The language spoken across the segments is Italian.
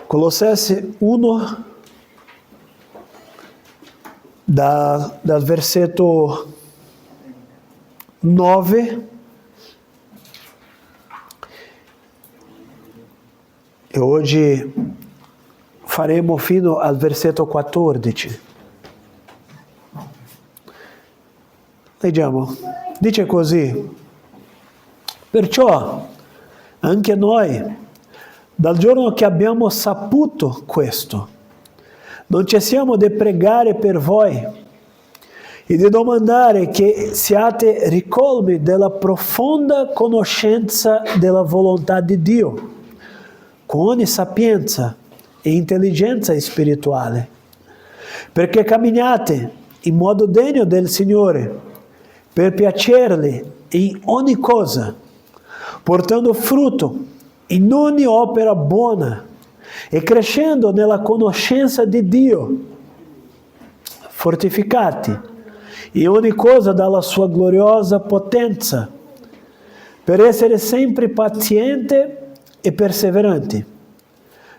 Colossensi 1, dal versetto 9 e oggi faremo fino al versetto 14. Leggiamo, dice così: perciò anche noi, dal giorno che abbiamo saputo questo, non cessiamo di pregare per voi e di domandare che siate ricolmi della profonda conoscenza della volontà di Dio, con ogni sapienza e intelligenza spirituale, perché camminiate in modo degno del Signore, per piacergli in ogni cosa, portando frutto in ogni opera buona e crescendo nella conoscenza di Dio, fortificati in ogni cosa dalla sua gloriosa potenza, per essere sempre pazienti e perseveranti,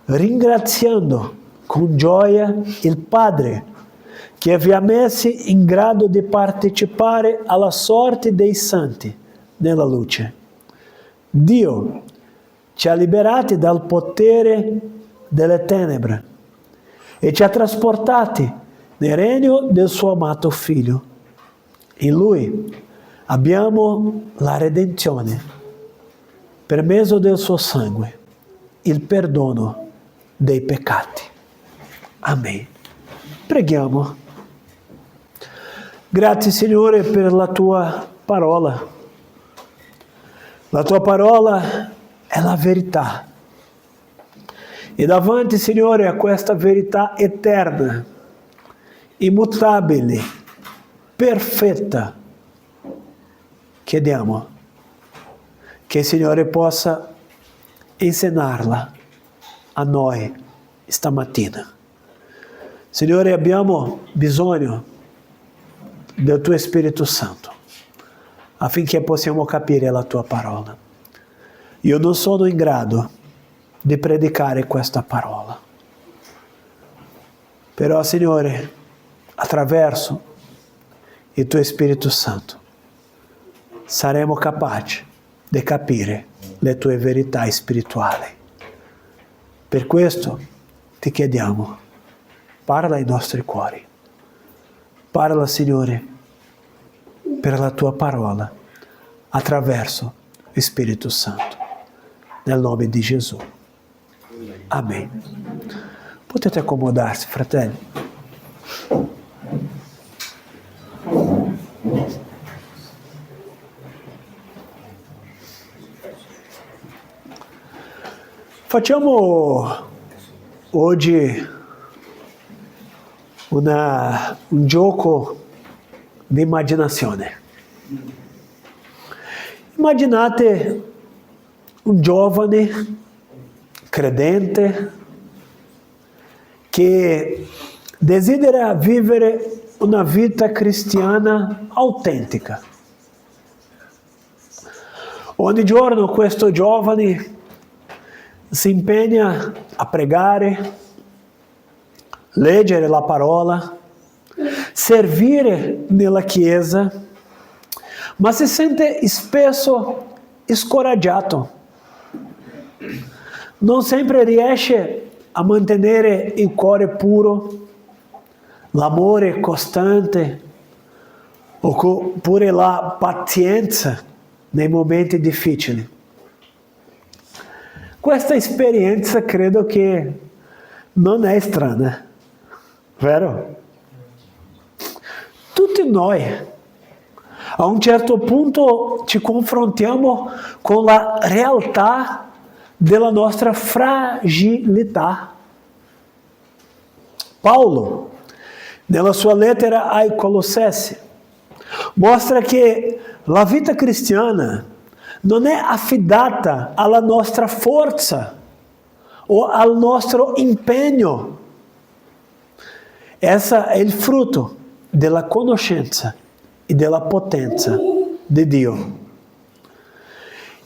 ringraziando con gioia il Padre, che vi ha messi in grado di partecipare alla sorte dei santi nella luce. Dio ci ha liberati dal potere delle tenebre e ci ha trasportati nel regno del suo amato Figlio. In Lui abbiamo la redenzione, per mezzo del suo sangue, il perdono dei peccati. Amen. Preghiamo. Grazie Signore per la tua parola. La tua parola è la verità. E davanti, Signore, a questa verità eterna, immutabile, perfetta, chiediamo che il Signore possa insegnarla a noi stamattina. Signore, abbiamo bisogno del tuo Spirito Santo affinché possiamo capire la tua parola. Io non sono in grado di predicare questa parola, però, Signore, attraverso il tuo Spirito Santo saremo capaci di capire le tue verità spirituali. Per questo ti chiediamo, parla ai nostri cuori. Parla, Signore, per la tua parola, attraverso il Spirito Santo. Nel nome di Gesù. Amen. Potete accomodarsi, fratelli. Facciamo oggi un gioco di immaginazione. Immaginate un giovane credente che desidera vivere una vita cristiana autentica. Ogni giorno questo giovane si impegna a pregare, leggere la parola, servire nella chiesa, ma si sente spesso scoraggiato. Non sempre riesce a mantenere il cuore puro, l'amore costante, oppure la pazienza nei momenti difficili. Questa esperienza credo che non è strana, vero? Tutti noi a un certo punto ci confrontiamo con la realtà della nostra fragilità. Paolo, nella sua lettera ai Colossensi, mostra che la vita cristiana non è affidata alla nostra forza o al nostro impegno. Essa è il frutto della conoscenza e della potenza di Dio.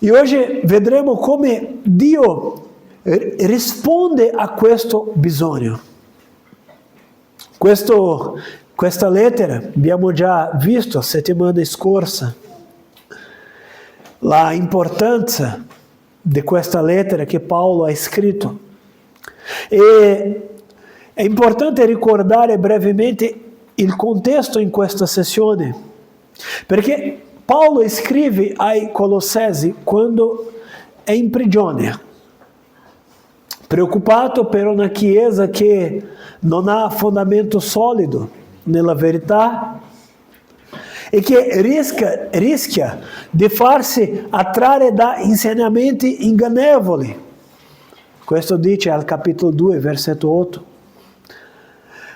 E oggi vedremo come Dio risponde a questo bisogno. Questa lettera abbiamo già visto settimana scorsa, la importanza di questa lettera che Paolo ha scritto. E è importante ricordare brevemente il contesto in questa sessione, perché Paolo scrive ai Colossesi quando è in prigione, preoccupato per una chiesa che non ha fondamento solido nella verità e che rischia di farsi attrarre da insegnamenti ingannevoli. Questo dice al capitolo 2, versetto 8.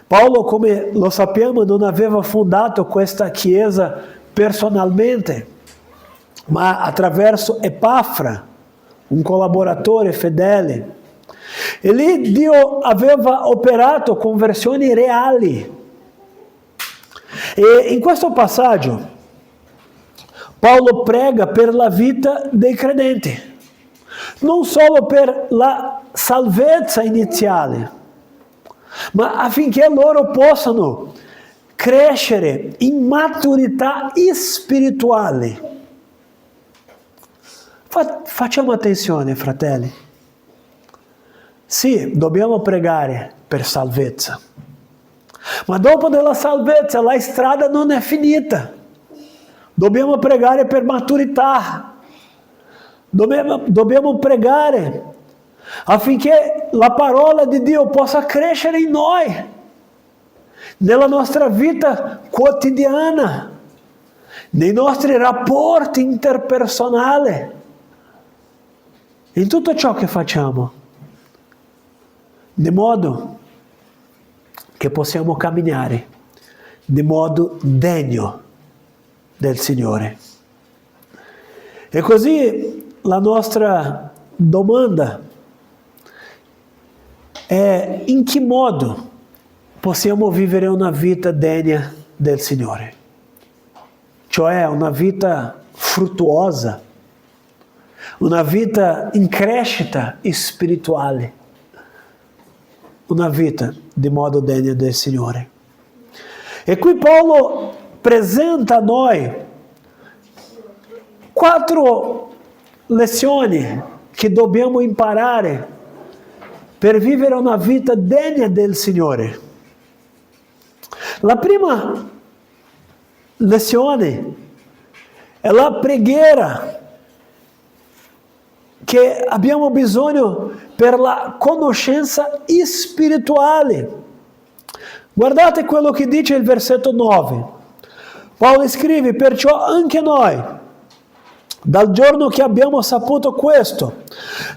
Paolo, come lo sappiamo, non aveva fondato questa chiesa personalmente, ma attraverso Epafra, un collaboratore fedele. E lì Dio aveva operato conversioni reali. E in questo passaggio Paolo prega per la vita dei credenti, non solo per la salvezza iniziale, ma affinché loro possano crescere in maturità spirituale. Facciamo attenzione, fratelli. Sì, dobbiamo pregare per salvezza, ma dopo della salvezza la strada non è finita. Dobbiamo pregare per maturità. Dobbiamo pregare affinché la parola di Dio possa crescere in noi, nella nostra vita quotidiana, nei nostri rapporti interpersonali, in tutto ciò che facciamo, di modo che possiamo camminare di modo degno del Signore. E così la nostra domanda è: in che modo possiamo vivere una vita degna del Signore? Cioè una vita fruttuosa, una vita in crescita spirituale, una vita di modo degno del Signore. E qui Paolo presenta a noi 4 lezioni che dobbiamo imparare per vivere una vita degna del Signore. La prima lezione è la preghiera che abbiamo bisogno per la conoscenza spirituale. Guardate quello che dice il versetto 9. Paolo scrive: perciò anche noi, dal giorno che abbiamo saputo questo,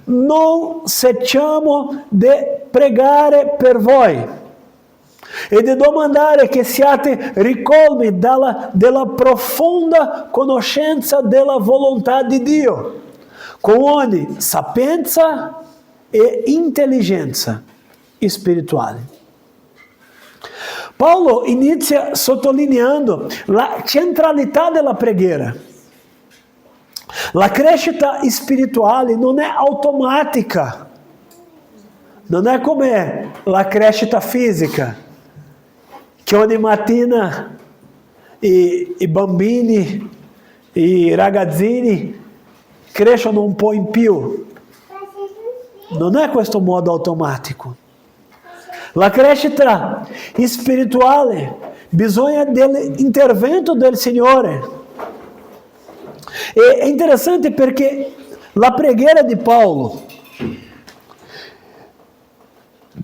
non cessiamo di pregare per voi e di domandare che siate ricolmi della profonda conoscenza della volontà di Dio, con ogni sapienza e intelligenza spirituale. Paolo inizia sottolineando la centralità della preghiera. La crescita spirituale non è automatica, non è come la crescita fisica, che ogni mattina i bambini, i ragazzini crescono un po' in più. Non è questo modo automatico. La crescita spirituale bisogna dell'intervento del Signore. E è interessante perché la preghiera di Paolo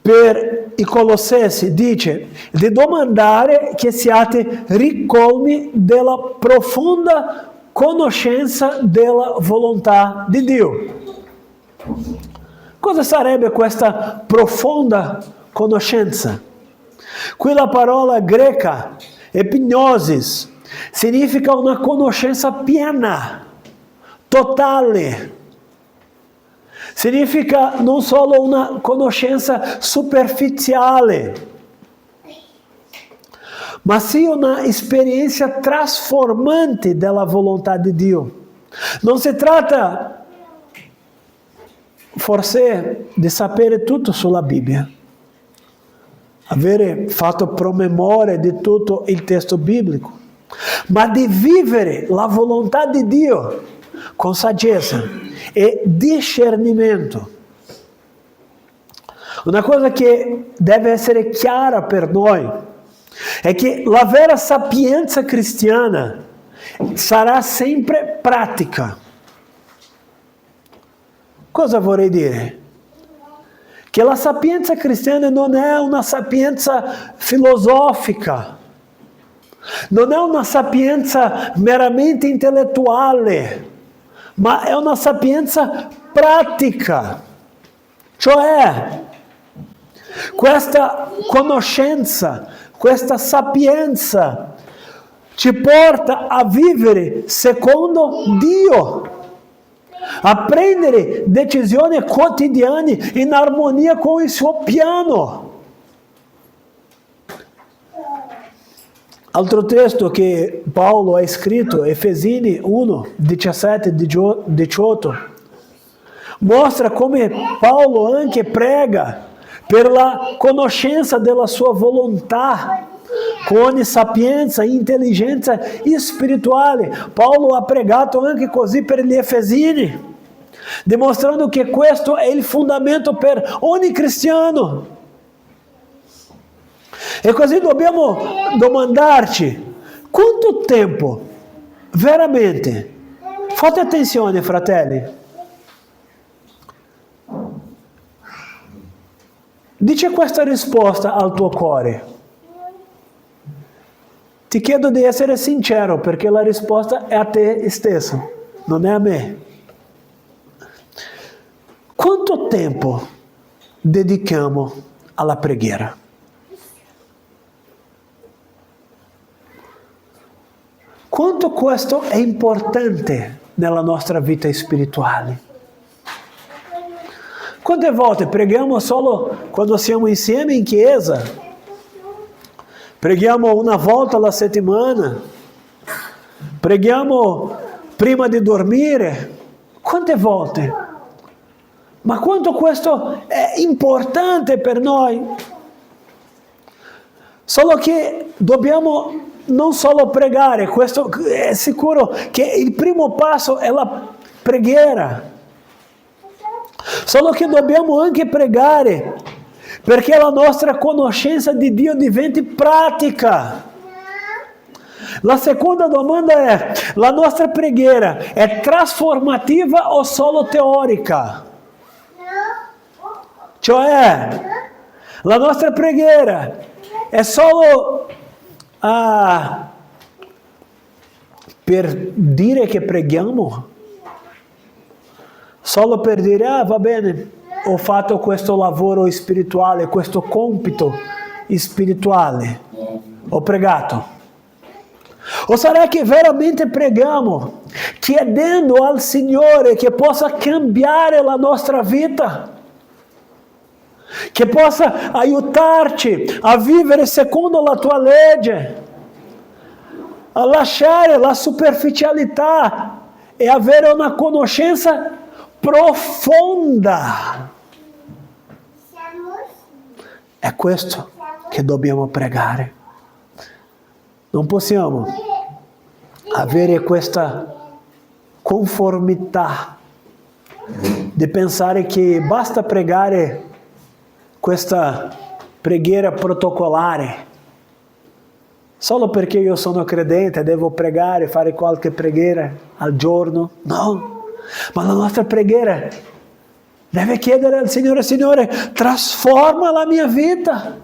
per i Colossesi dice di domandare che siate ricolmi della profonda conoscenza della volontà di Dio. Cosa sarebbe questa profonda conoscenza? Qui la parola greca, epignosis, significa una conoscenza piena, totale. Significa non solo una conoscenza superficiale, ma sì una esperienza trasformante della volontà di Dio. Non si tratta forse di sapere tutto sulla Bibbia, avere fatto promemoria di tutto il testo biblico, ma di vivere la volontà di Dio con saggezza e discernimento. Una cosa che deve essere chiara per noi è che la vera sapienza cristiana sarà sempre pratica. Cosa vorrei dire? Che la sapienza cristiana non è una sapienza filosofica, non è una sapienza meramente intellettuale, ma è una sapienza pratica. Cioè, questa conoscenza, questa sapienza ci porta a vivere secondo Dio, a prendere decisioni quotidiane in armonia con il suo piano. Altro testo che Paolo ha scritto, Efesini 1, 17 e 18, mostra come Paolo anche prega per la conoscenza della sua volontà, con sapienza e intelligenza spirituale. Paolo ha pregato anche così per gli Efesini, dimostrando che questo è il fondamento per ogni cristiano. E così dobbiamo domandarci, quanto tempo veramente, fate attenzione fratelli, dice questa risposta al tuo cuore. Ti chiedo di essere sincero, perché la risposta è a te stesso, non è a me. Quanto tempo dedichiamo alla preghiera? Quanto questo è importante nella nostra vita spirituale? Quante volte preghiamo solo quando siamo insieme in chiesa? Preghiamo una volta alla settimana? Preghiamo prima di dormire? Quante volte? Ma quanto questo è importante per noi? Solo che dobbiamo non solo pregare, questo è sicuro che il primo passo è la preghiera. Solo che dobbiamo anche pregare perché la nostra conoscenza di Dio diventi pratica. La seconda domanda è: la nostra preghiera è trasformativa o solo teorica? Cioè, la nostra preghiera è solo per dire che preghiamo? Solo per dire, va bene, ho fatto questo lavoro spirituale, questo compito spirituale, ho pregato. O sarà che veramente preghiamo, chiedendo al Signore che possa cambiare la nostra vita, che possa aiutarci a vivere secondo la tua legge, a lasciare la superficialità e avere una conoscenza profonda. È questo che dobbiamo pregare. Non possiamo avere questa conformità di pensare che basta pregare questa preghiera protocolare. Solo perché io sono credente devo pregare, fare qualche preghiera al giorno? No, ma la nostra preghiera deve chiedere al Signore: Signore, trasforma la mia vita,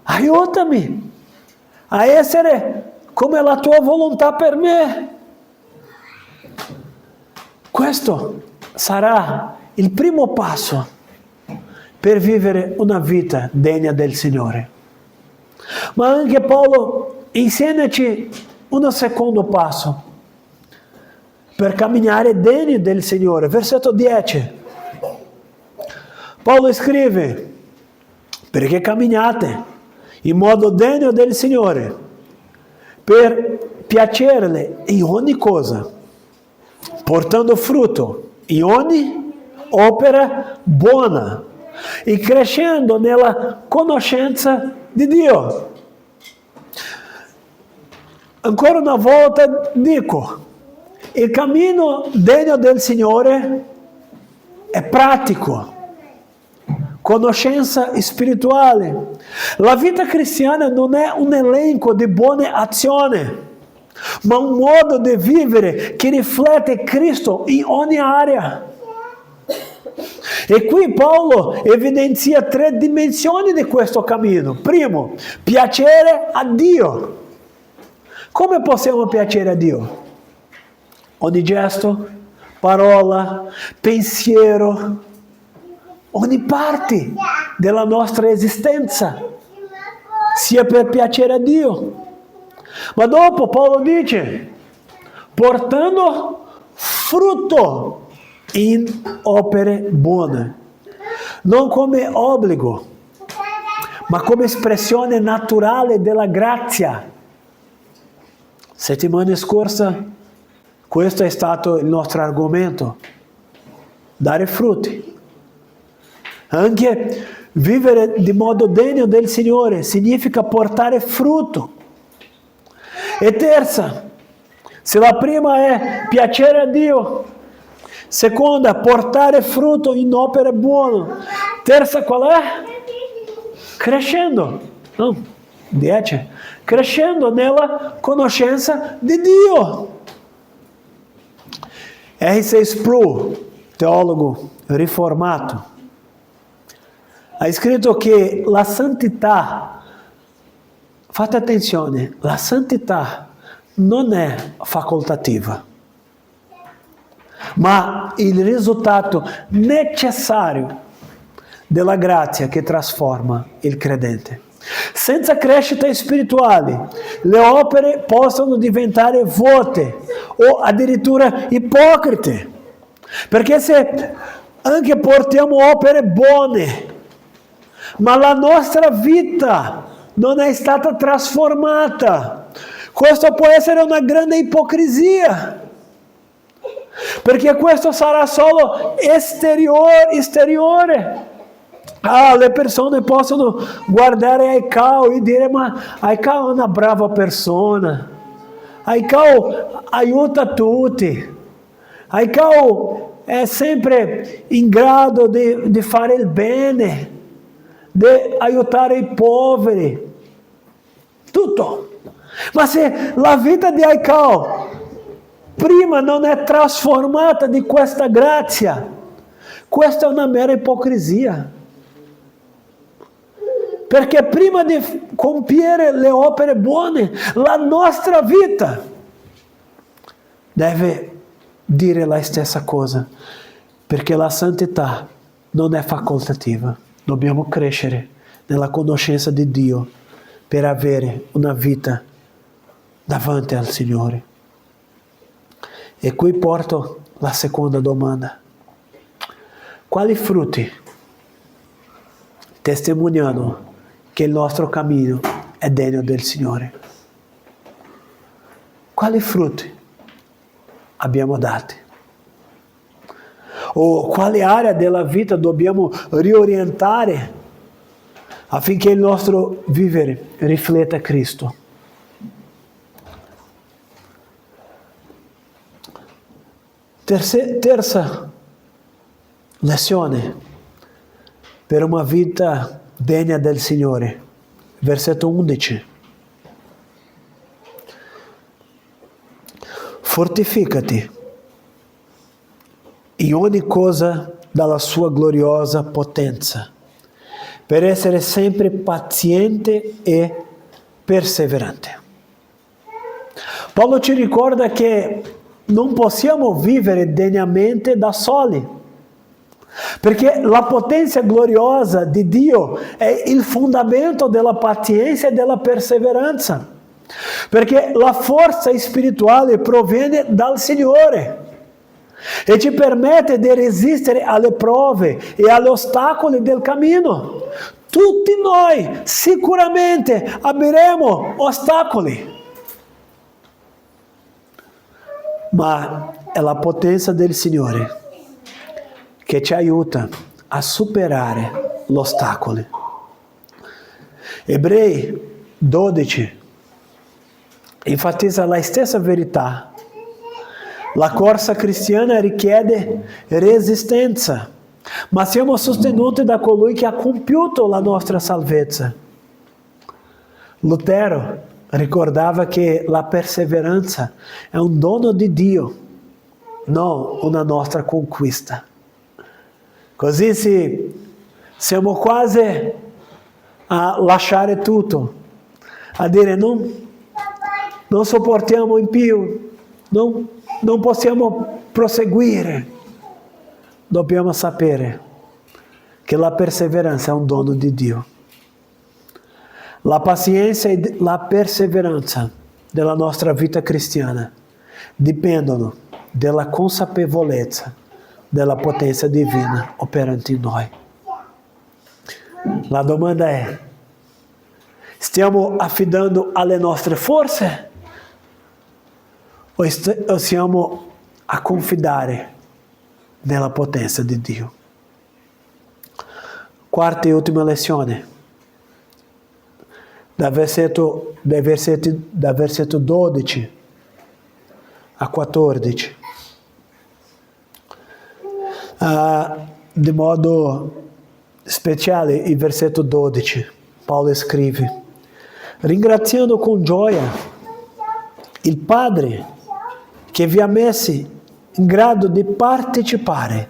aiutami a essere come la tua volontà per me. Questo sarà il primo passo per vivere una vita degna del Signore. Ma anche Paolo insegnaci un secondo passo per camminare degni del Signore. Versetto 10. Paolo scrive: perché camminate in modo degno del Signore, per piacerle in ogni cosa, portando frutto in ogni opera buona e crescendo nella conoscenza di Dio. Ancora una volta dico, il cammino degno del Signore è pratico, conoscenza spirituale. La vita cristiana non è un elenco di buone azioni, ma un modo di vivere che riflette Cristo in ogni area. E qui Paolo evidenzia 3 dimensioni di questo cammino. Primo, piacere a Dio. Come possiamo piacere a Dio? Ogni gesto, parola, pensiero, ogni parte della nostra esistenza sia per piacere a Dio. Ma dopo Paolo dice, portando frutto in opere buone, non come obbligo, ma come espressione naturale della grazia. Settimana scorsa, questo è stato il nostro argomento, dare frutti. Anche vivere di modo degno del Signore significa portare frutto. E terza, se la prima è piacere a Dio, seconda, portare frutto in opere buone, terza qual è? Crescendo, no, 10, crescendo nella conoscenza di Dio. R.C. Sproul, teologo riformato, ha scritto che la santità, fate attenzione, la santità non è facoltativa, ma il risultato necessario della grazia che trasforma il credente. Senza crescita spirituale, le opere possono diventare vuote o addirittura ipocrite. Perché se anche portiamo opere buone, ma la nostra vita non è stata trasformata, questo può essere una grande ipocrisia. Perché questo sarà solo esteriore. Le persone possono guardare Aikau e dire, ma Aikau è una brava persona, Aikau aiuta tutti, Aikau è sempre in grado di fare il bene, di aiutare i poveri, tutto. Ma se la vita di Aikau prima non è trasformata di questa grazia, questa è una mera ipocrisia. Perché prima di compiere le opere buone, la nostra vita deve dire la stessa cosa. Perché la santità non è facoltativa. Dobbiamo crescere nella conoscenza di Dio per avere una vita davanti al Signore. E qui porto la seconda domanda. Quali frutti testimoniano che il nostro cammino è degno del Signore? Quali frutti abbiamo dati? O quale area della vita dobbiamo riorientare affinché il nostro vivere rifletta Cristo? Terza lezione per una vita degna del Signore. Versetto 11. Fortificati in ogni cosa dalla sua gloriosa potenza, per essere sempre paziente e perseverante. Paolo ci ricorda che non possiamo vivere degnamente da soli, perché la potenza gloriosa di Dio è il fondamento della pazienza e della perseveranza, perché la forza spirituale proviene dal Signore e ci permette di resistere alle prove e agli ostacoli del cammino. Tutti noi sicuramente avremo ostacoli, ma è la potenza del Signore che ci aiuta a superare gli ostacoli. Ebrei 12 enfatizza la stessa verità. La corsa cristiana richiede resistenza, ma siamo sostenuti da colui che ha compiuto la nostra salvezza. Lutero ricordava che la perseveranza è un dono di Dio, non una nostra conquista. Così siamo quasi a lasciare tutto, a dire non sopportiamo in più, non possiamo proseguire. Dobbiamo sapere che la perseveranza è un dono di Dio. La pazienza e la perseveranza della nostra vita cristiana dipendono dalla consapevolezza della potenza divina operante in noi. La domanda è: stiamo affidando alle nostre forze o siamo a confidare nella potenza di Dio? Quarta e ultima lezione, dal versetto 12 a 14. Di modo speciale il versetto 12, Paolo scrive: ringraziando con gioia il Padre che vi ha messi in grado di partecipare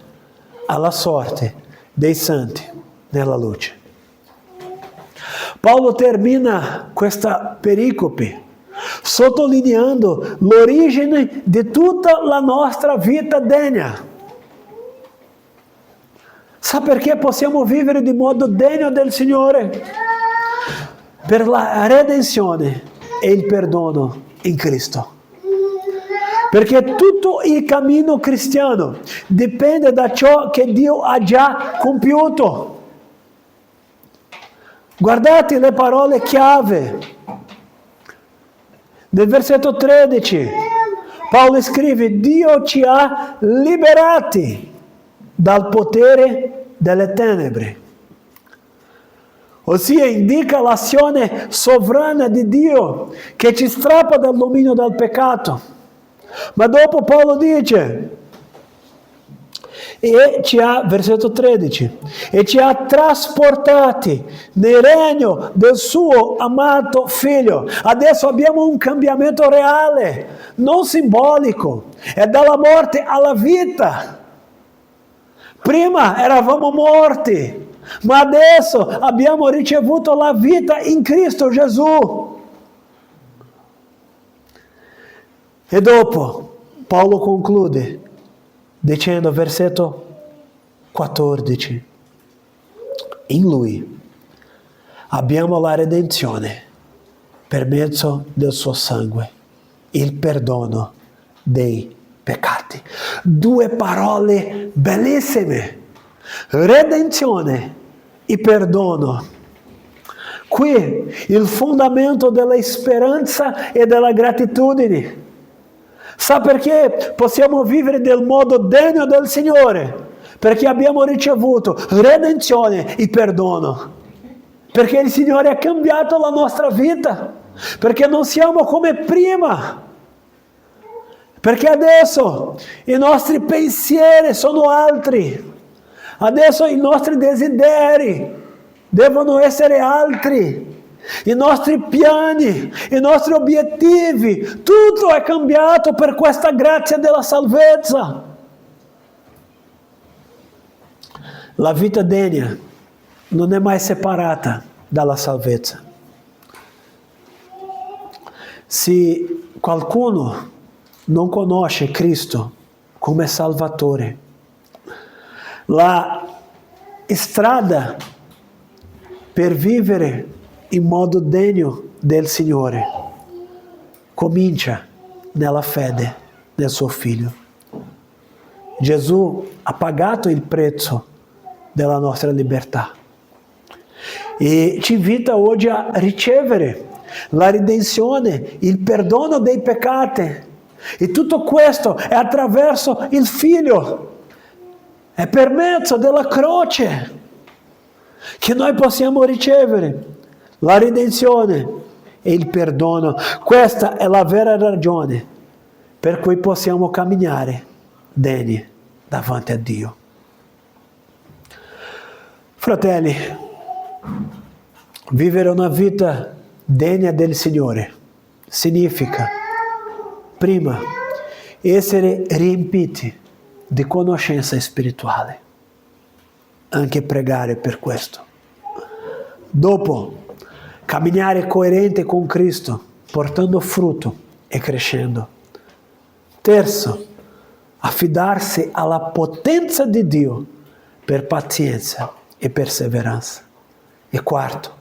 alla sorte dei santi nella luce. Paolo termina questa pericope sottolineando l'origine di tutta la nostra vita degna. Sa perché possiamo vivere di modo degno del Signore? Per la redenzione e il perdono in Cristo. Perché tutto il cammino cristiano dipende da ciò che Dio ha già compiuto. Guardate le parole chiave. Nel versetto 13, Paolo scrive: Dio ci ha liberati dal potere delle tenebre. Ossia indica l'azione sovrana di Dio che ci strappa dal dominio del peccato. Ma dopo Paolo dice, versetto 13, e ci ha trasportati nel regno del suo amato figlio. Adesso abbiamo un cambiamento reale, non simbolico, è dalla morte alla vita. Prima eravamo morti, ma adesso abbiamo ricevuto la vita in Cristo Gesù. E dopo Paolo conclude dicendo, versetto 14, in Lui abbiamo la redenzione per mezzo del suo sangue, il perdono dei peccati. Due parole bellissime: redenzione e perdono. Qui il fondamento della speranza e della gratitudine. Sa perché possiamo vivere del modo degno del Signore? Perché abbiamo ricevuto redenzione e perdono. Perché il Signore ha cambiato la nostra vita. Perché non siamo come prima. Perché adesso i nostri pensieri sono altri. Adesso i nostri desideri devono essere altri. I nostri piani, i nostri obiettivi, tutto è cambiato per questa grazia della salvezza. La vita degna non è mai separata dalla salvezza. Se qualcuno non conosce Cristo come Salvatore, la strada per vivere in modo degno del Signore comincia nella fede del suo Figlio. Gesù ha pagato il prezzo della nostra libertà e ci invita oggi a ricevere la redenzione, il perdono dei peccati, e tutto questo è attraverso il Figlio. È per mezzo della croce che noi possiamo ricevere la redenzione e il perdono. Questa è la vera ragione per cui possiamo camminare degni davanti a Dio. Fratelli, vivere una vita degna del Signore significa, prima, essere riempiti di conoscenza spirituale, anche pregare per questo. Dopo, camminare coerente con Cristo, portando frutto e crescendo. Terzo, affidarsi alla potenza di Dio per pazienza e perseveranza. E quarto,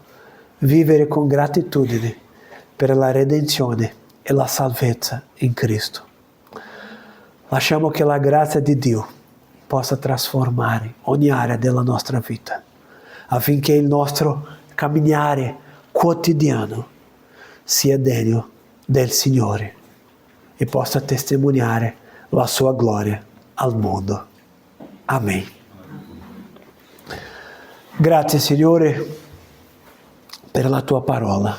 vivere con gratitudine per la redenzione e la salvezza in Cristo. Lasciamo che la grazia di Dio possa trasformare ogni area della nostra vita, affinché il nostro camminare quotidiano sia degno del Signore e possa testimoniare la sua gloria al mondo. Amen. Grazie Signore per la tua parola.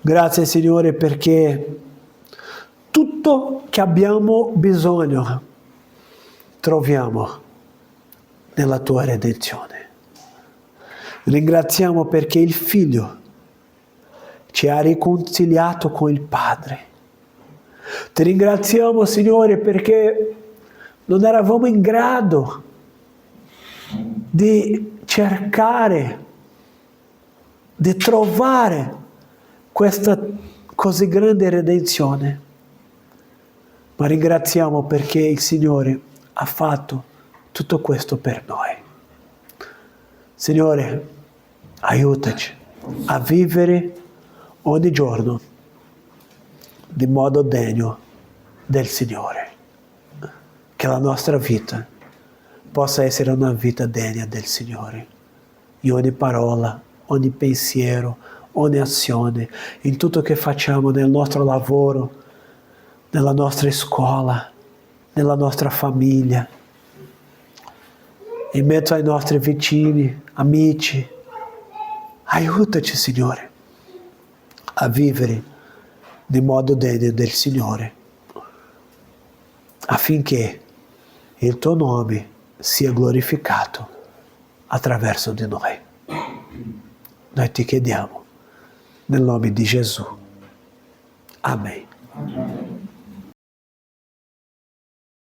Grazie Signore perché tutto che abbiamo bisogno troviamo nella tua redenzione. Ringraziamo perché il Figlio ci ha riconciliato con il Padre. Ti ringraziamo Signore perché non eravamo in grado di cercare, di trovare questa così grande redenzione. Ma ringraziamo perché il Signore ha fatto tutto questo per noi. Signore, aiutaci a vivere ogni giorno di modo degno del Signore. Che la nostra vita possa essere una vita degna del Signore. In ogni parola, ogni pensiero, ogni azione, in tutto che facciamo nel nostro lavoro, nella nostra scuola, nella nostra famiglia, in mezzo ai nostri vicini, amici. Aiutaci, Signore, a vivere di modo degno del Signore, affinché il tuo nome sia glorificato attraverso di noi. Noi ti chiediamo, nel nome di Gesù. Amen.